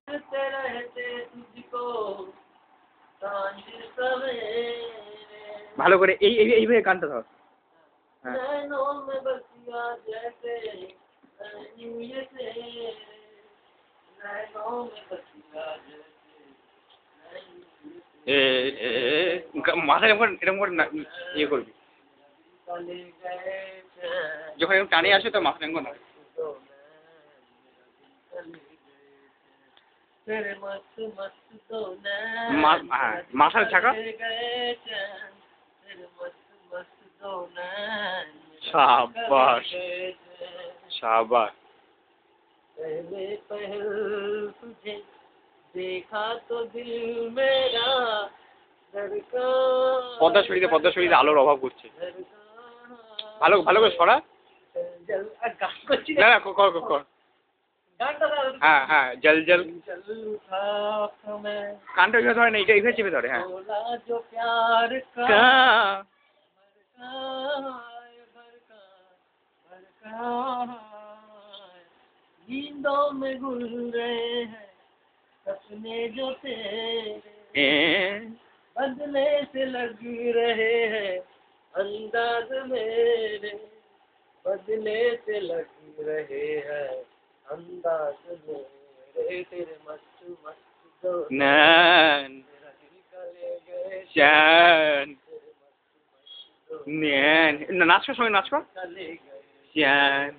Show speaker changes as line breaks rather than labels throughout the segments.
करते रहते तुझको सांझ सवेरे
ভালো করে এইভাবে গানটা ধর। হ্যাঁ
नैनों में बसिया जैसे ये तेरे नैनों में बसिया
এ মাথা এরকম করে ইয়ে করবি,
चले गए
যখন এরকম টানে আসবে তো মাথা এরকম না।
तेरे मस्त मस्त तो
হ্যাঁ মাথার ঝাঁকা।
तेरे मस्त मस्त तो नैन
शाबाश शाबाश।
पहले पहल तुझे देखा तो दिल मेरा
পদ্মাশরীতে আলোর অভাব করছে। ভালো ভালো করে সরা। না না কর কর কর। হ্যাঁ হ্যাঁ জল জল কানটা ওইভাবে ধরে না, এইভাবে চেপে ধরে। হ্যাঁ
नींदों में घुल रहे हैं सपने जो तेरे बदले से लग रहे हैं अंदाज मेरे बदले से लग रहे हैं अंदाज मेरे तेरे मस्त मस्त दो
नैन
मेरा दिल का ले गए
चैन नैन নাচো সবাই নাচো
ले गए
चैन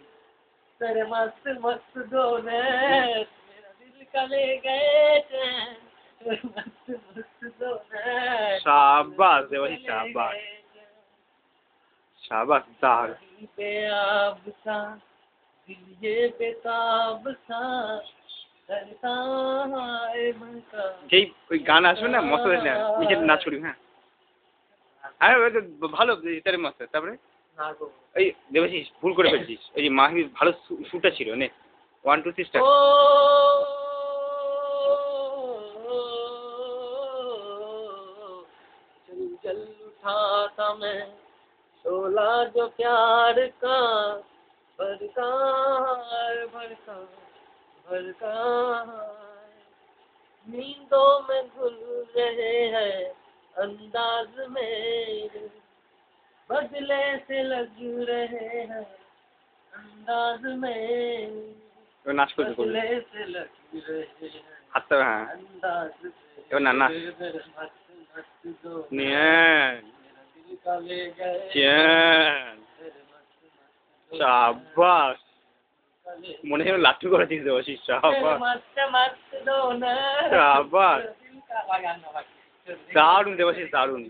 तेरे मस्त मस्त दो नैन मेरा दिल का ले गए चैन तेरे मस्त मस्त दो नैन
शाबाश देवाशी शाबाश शाबाश दाग।
बेआब सा दिल ये बेताब सा करता है बनका
যেই ওই গান আসবে না মস্ত নিজে নাচ করি। হ্যাঁ আরে ওই তো ভালো ইতারে মস্ত। তারপরে
ना गो
এই দেবাশিস ভুল করে ফেলছিস, ওই যে মাহির ভালো সুরটা ছিল নে 1 2 3 স্টার্ট।
ओ जल जल उठा था मैं शोला जो प्यार का भड़का भड़का भड़का नींदों में घुल रहे हैं अंदाज मेरे बदले से लग रहे हैं अंदाज में
এবার নাচ করতে করবি
बदले से लग रहे हैं
হাতটা। হ্যাঁ
अंदाज में
এবার না নাচ।
मेरे मस्त मस्त दो
नैन
मेरा दिल का ले गए
चैन
मेरे मस्त मस्त दो
शाबाश।
का ले
মনে হয় লাট্টু করেছিস দেবাশিস।
मेरे
শাবাশ
मस्त मस्त दो
शाबाश
दिल का लगाना भाई
দারুণ দেবাশিস দারুণ।